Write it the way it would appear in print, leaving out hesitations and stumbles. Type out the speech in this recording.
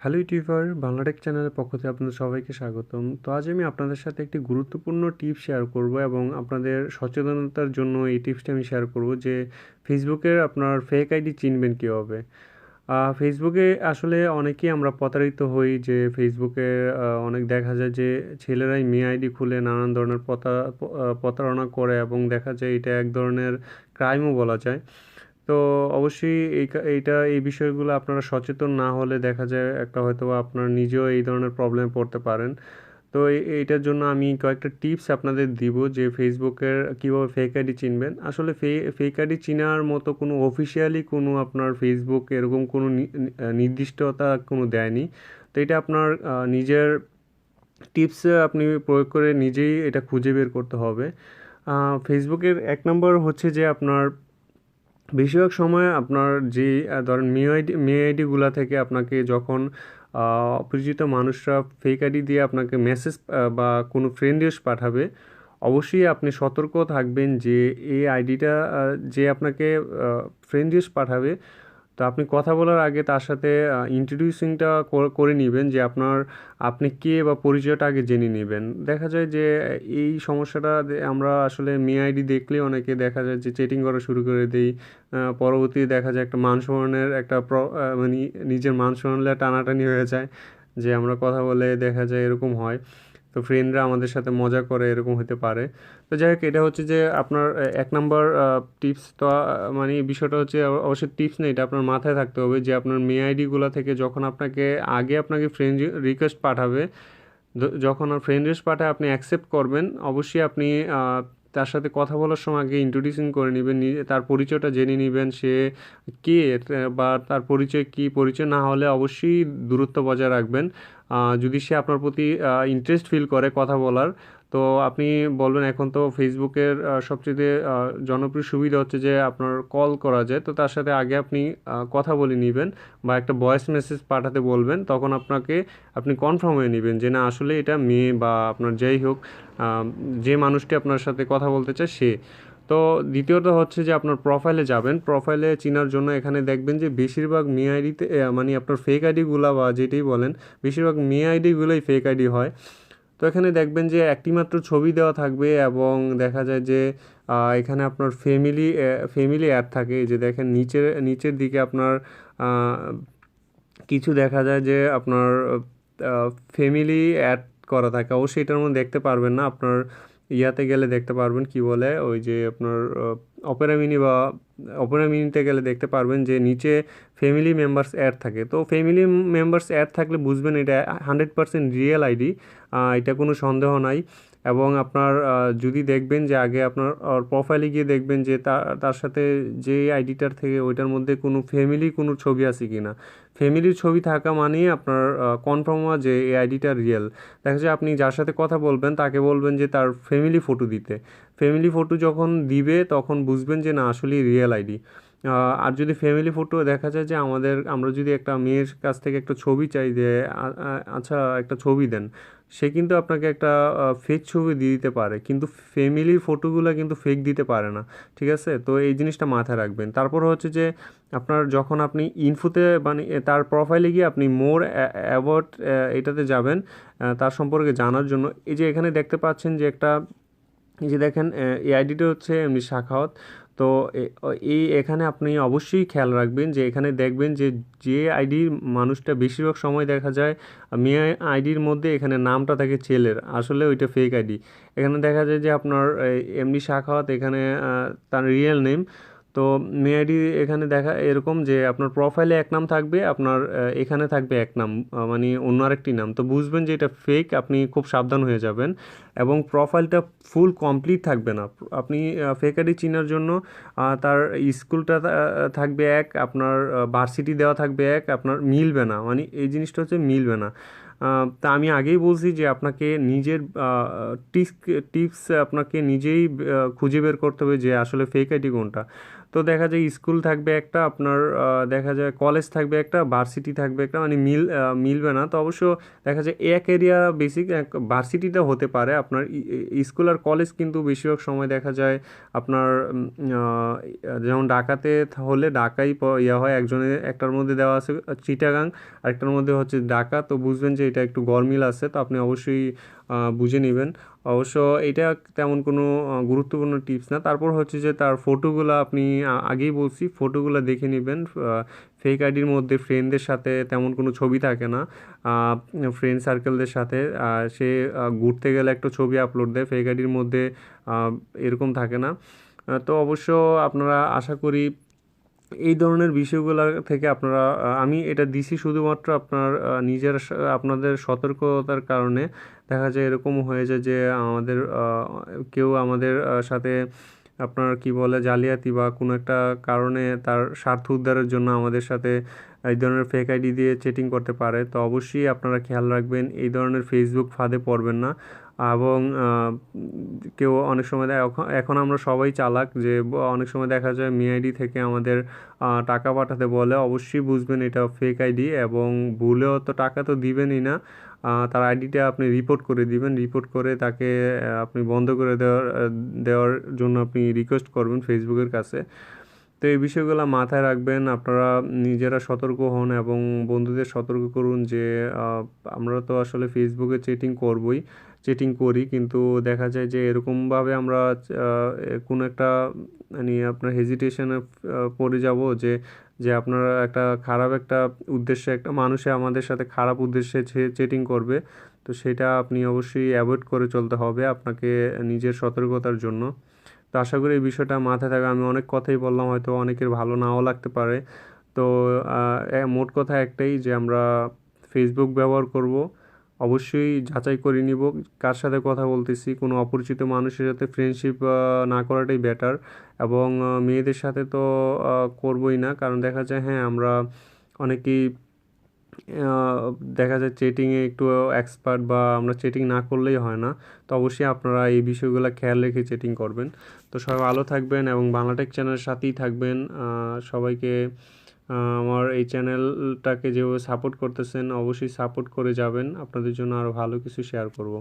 Hello YouTuber Bangla take চ্যানেলের পক্ষ থেকে আপনাদের সবাইকে স্বাগতম। তো আজ আমি আপনাদের সাথে একটি গুরুত্বপূর্ণ টিপস শেয়ার করব এবং আপনাদের সচেতনতার জন্য এই টিপসটি আমি শেয়ার করব যে ফেসবুকের আপনার ফেক আইডি চিনবেন কীভাবে। ফেসবুকে আসলে অনেকেই আমরা প্রতারিত হই যে ফেসবুকে অনেক দেখা যায় যে ছেলেরাই মেয়ে আইডি খুলে নানান ধরনের প্রতারণা করে এবং দেখা যায় এটা এক ধরনের ক্রাইমও বলা যায়। তো অবশ্যই এই বিষয়গুলো আপনারা সচেতন না হলে দেখা যায় একটা হয়তোবা আপনারা নিজেও এই ধরনের প্রবলেমে পড়তে পারেন। তো এইটার জন্য আমি কয়েকটা টিপস আপনাদের দিব যে ফেসবুকের কীভাবে ফেক আইডি চিনবেন। আসলে ফেক আইডি চিনার মতো কোনো অফিসিয়ালি কোনো আপনার ফেসবুক এরকম কোনো নির্দিষ্টতা কোনো দেয়নি। তো এটা আপনার নিজের টিপস আপনি প্রয়োগ করে নিজেই এটা খুঁজে বের করতে হবে। ফেসবুকের ১ নম্বর হচ্ছে যে আপনার বেশিরভাগ সময় আপনার যে ধরেন মেয়ে আইডিগুলা থেকে আপনাকে যখন অপরিচিত মানুষরা ফেক আইডি দিয়ে আপনাকে মেসেজ বা কোনো ফ্রেন্ড রিকোয়েস্ট পাঠাবে, অবশ্যই আপনি সতর্ক থাকবেন যে এই আইডিটা যে আপনাকে ফ্রেন্ড রিকোয়েস্ট পাঠাবে, তো আপনি কথা বলার আগে তার সাথে ইন্ট্রোডিউসিংটা করে নিবেন যে আপনি কে বা পরিচয়টা আগে জেনে নিবেন। দেখা যায় যে এই সমস্যাটা আমরা আসলে মেয়ে আইডি দেখলেই অনেকে দেখা যায় যে চেটিং করা শুরু করে দেই। পরবর্তীতে দেখা যায় একটা মান সম্মানের একটা মানে নিজের মান সম্মানের টানাটানি হয়ে যায় যে আমরা কথা বলে দেখা যায় এরকম হয়। তো ফ্রেন্ডরা আমাদের সাথে মজা করে এরকম হতে পারে। তো যাই হোক, এটা হচ্ছে যে আপনার ১ নাম্বার টিপস। তো মানে বিষয়টা হচ্ছে অবশ্যই টিপস না, এটা আপনার মাথায় থাকতে হবে যে আপনার মেয়ে আইডিগুলো থেকে যখন আপনাকে ফ্রেন্ড রিকোয়েস্ট পাঠাবে, যখন ফ্রেন্ড রিকোয়েস্ট পাঠায় আপনি অ্যাকসেপ্ট করবেন। অবশ্যই আপনি তার সাথে কথা বলার সময় আগে ইন্ট্রোডিউসিং করে নেবেন, তার পরিচয়টা জেনে নেবেন, সে কে বা তার পরিচয় কী। পরিচয় না হলে অবশ্যই দূরত্ব বজায় রাখবেন। যদি সে আপনার প্রতি ইন্টারেস্ট ফিল করে কথা বলার, তো আপনি বলবেন। এখন তো ফেসবুকের সবচেয়ে জনপ্রিয় সুবিধা হচ্ছে যে আপনার কল করা যায়। তো তার সাথে আগে আপনি কথা বলে নেবেন বা একটা ভয়েস মেসেজ পাঠাতে বলবেন। তখন আপনি কনফার্ম হয়ে নেবেন যে না আসলে এটা মেয়ে বা আপনার যাই হোক, যে মানুষটি আপনার সাথে কথা বলতে চায় সে। তো দ্বিতীয়ত হচ্ছে যে আপনার প্রোফাইলে যাবেন। প্রোফাইলে চিনার জন্য এখানে দেখবেন যে বেশিরভাগ মেয়ে আইডিতে মানে আপনার ফেক আইডিগুলা বা যেটাই বলেন, বেশিরভাগ মেয়ে আইডিগুলোই ফেক আইডি হয়। তো এখানে দেখবেন যে একটি মাত্র ছবি দেওয়া থাকবে এবং দেখা যায় যে এখানে আপনার ফ্যামিলি অ্যাড থাকে। এই যে দেখেন নিচের দিকে আপনার কিছু দেখা যায় যে আপনার ফ্যামিলি অ্যাড করা থাকে। অবশ্যই এটার মধ্যে দেখতে পারবেন না, আপনার ইয়াতে গেলে দেখতে পারবেন, কি বলে ওই যে আপনার অপেরা মিনিতে গেলে দেখতে পারবেন যে নিচে ফ্যামিলি মেম্বার্স অ্যাড থাকে। তো ফ্যামিলি মেম্বার্স অ্যাড থাকলে বুঝবেন এটা 100% রিয়েল আইডি, এটা কোনো সন্দেহ নাই। এবং আপনার যদি দেখবেন যে আগে আপনার প্রোফাইলে গিয়ে দেখবেন যে তার সাথে যে আইডিটার থেকে ওইটার মধ্যে কোনো ছবি আছে কি না। ফ্যামিলির ছবি থাকা মানেই আপনার কনফার্ম হওয়া যে এই আইডিটা রিয়েল। দেখা যায় আপনি যার সাথে কথা বলবেন তাকে বলবেন যে তার ফ্যামিলি ফটো দিতে। ফ্যামিলি ফটো যখন দিবে তখন বুঝবেন যে না আসলেই রিয়েল আইডি। আর যদি ফ্যামিলি ফটো দেখা যায় যে আমরা যদি একটা মেয়ের কাছ থেকে একটা ছবি চাই যে আচ্ছা একটা ছবি দেন, সে কিন্তু আপনাকে একটা ফেক ছবি দিয়ে দিতে পারে, কিন্তু ফ্যামিলির ফটোগুলো কিন্তু ফেক দিতে পারে না। ঠিক আছে? তো এই জিনিসটা মাথায় রাখবেন। তারপর হচ্ছে যে যখন আপনি ইনফোতে মানে তার প্রোফাইলে গিয়ে আপনি মোর অ্যাবাউট এটাতে যাবেন তার সম্পর্কে জানার জন্য। এই যে এখানে দেখতে পাচ্ছেন যে এই যে দেখেন এই আইডিটা হচ্ছে এমনি শাখাওয়াত। তো এখানে আপনি অবশ্যই খেয়াল রাখবেন যে এখানে দেখবেন যে আইডির মানুষটা বেশিরভাগ সময় দেখা যায় মেয়ে আইডির মধ্যে এখানে নামটা থাকে ছেলের, আসলে ওইটা ফেক আইডি। এখানে দেখা যায় যে আপনার এমনি শাখাওয়াত, এখানে তার রিয়েল নেম। তো মেয়ে আইডি এখানে দেখা এরকম যে আপনার প্রোফাইলে এক নাম থাকবে, আপনার এখানে থাকবে এক নাম, মানে অন্য আরেকটি নাম। তো বুঝবেন যে এটা ফেক, আপনি খুব সাবধান হয়ে যাবেন। এবং প্রোফাইলটা ফুল কমপ্লিট থাকবে না। আপনি ফেক আইডি চিনার জন্য তার স্কুলটা থাকবে এক, আপনার ভার্সিটি দেওয়া থাকবে এক, আপনার মিলবে না, মানে এই জিনিসটা হচ্ছে মিলবে না। তা আমি আগেই বলছি যে আপনাকে নিজের টিপস আপনাকে নিজেই খুঁজে বের করতে হবে যে আসলে ফেক আইডি কোনটা। তো দেখা যায় স্কুল থাকবে একটা, আপনার দেখা যায় কলেজ থাকবে একটা, ভার্সিটি থাকবে একটা, মানে মিলবে না। তো অবশ্য দেখা যায় এক এরিয়া বেসিক ভার্সিটিটা হতে পারে আপনার স্কুল আর কলেজ, কিন্তু বেশিরভাগ সময় দেখা যায় আপনার যেমন ঢাকাতে হলে ঢাকাই ইয়া হয়, একজনের একটার মধ্যে দেওয়া আছে চিটাগাং, আরেকটার মধ্যে হচ্ছে ঢাকা। তো বুঝবেন যে এটা একটু গরমিল আছে, তো আপনি অবশ্যই বুঝে নেবেন। অবশ্য এটা তেমন কোনো গুরুত্বপূর্ণ টিপস না। তারপর হচ্ছে যে তার ফটোগুলো আপনি আগেই বলছি, ফটোগুলো দেখে নেবেন। ফেক আইডির মধ্যে ফ্রেন্ডদের সাথে তেমন কোনো ছবি থাকে না, ফ্রেন্ড সার্কেলদের সাথে সে ঘুরতে গেলে একটা ছবি আপলোড দেয়, ফেক আইডির মধ্যে এরকম থাকে না। তো অবশ্য আপনারা আশা করি এই ধরনের বিষয়গুলো থেকে আপনারা, আমি এটা দিছি শুধুমাত্র আপনার নিজের আপনাদের সতর্কতার কারণে। দেখা যায় এরকম হয়ে যায় যে আমাদের কেউ আমাদের সাথে আপনার কি বলে জালিয়াতি বা কোনো একটা কারণে তার স্বার্থ উদ্ধারের জন্য আমাদের সাথে এই ধরনের ফেক আইডি দিয়ে চেটিং করতে পারে। তো অবশ্যই আপনারা খেয়াল রাখবেন, এই ধরনের ফেসবুক ফাঁদে পড়বেন না। এবং কেউ অনেক সময় এখন আমরা সবাই চালাক, যে অনেক সময় দেখা যায় মেআইডি থেকে আমাদের টাকা পাঠাতে বলে। অবশ্যই বুঝবেন এটা ফেক আইডি, এবং ভুলেও তো টাকা তো দিবেনই না। তার আইডিটা আপনি রিপোর্ট করে দিবেন, রিপোর্ট করে তাকে আপনি বন্ধ করে দেওয়ার জন্য আপনি রিকোয়েস্ট করবেন ফেসবুকের কাছে। তো এই বিষয়গুলো মাথায় রাখবেন, আপনারা নিজেরা সতর্ক হন এবং বন্ধুদের সতর্ক করুন যে আমরা তো আসলে ফেসবুকে চেটিং করি, কিন্তু দেখা যায় যে এরকমভাবে আমরা কোনো একটা মানে আপনার হেজিটেশনে পড়ে যাব যে যে আপনারা একটা খারাপ একটা উদ্দেশ্যে, একটা মানুষে আমাদের সাথে খারাপ উদ্দেশ্যে চেটিং করবে। তো সেটা আপনি অবশ্যই অ্যাভয়েড করে চলতে হবে আপনাকে নিজের সতর্কতার জন্য। তো আশা করি এই বিষয়টা মাথায় থাকে। আমি অনেক কথাই বললাম, হয়তো অনেকের ভালো নাও লাগতে পারে। তো মোট কথা একটাই, যে আমরা ফেসবুক ব্যবহার করব, অবশ্যই যাচাই করে নিব কার সাথে কথা বলতেছি। কোনো অপরিচিত মানুষের সাথে ফ্রেন্ডশিপ না করাটাই বেটার। এবং মেয়েদের সাথে তো করবই না, কারণ দেখা যায় হ্যাঁ আমরা অনেকেই দেখা যায় চেটিংয়ে একটু এক্সপার্ট, বা আমরা চেটিং না করলেই হয় না। তো অবশ্যই আপনারা এই বিষয়গুলো খেয়াল রেখে চেটিং করবেন। তো সবাই ভালো থাকবেন এবং বাংলাটেক চ্যানেলের সাথেই থাকবেন। সবাইকে আমার এই চ্যানেলটাকে যেভাবে সাপোর্ট করতেছেন অবশ্যই সাপোর্ট করে যাবেন, আপনাদের জন্য আরও ভালো কিছু শেয়ার করব।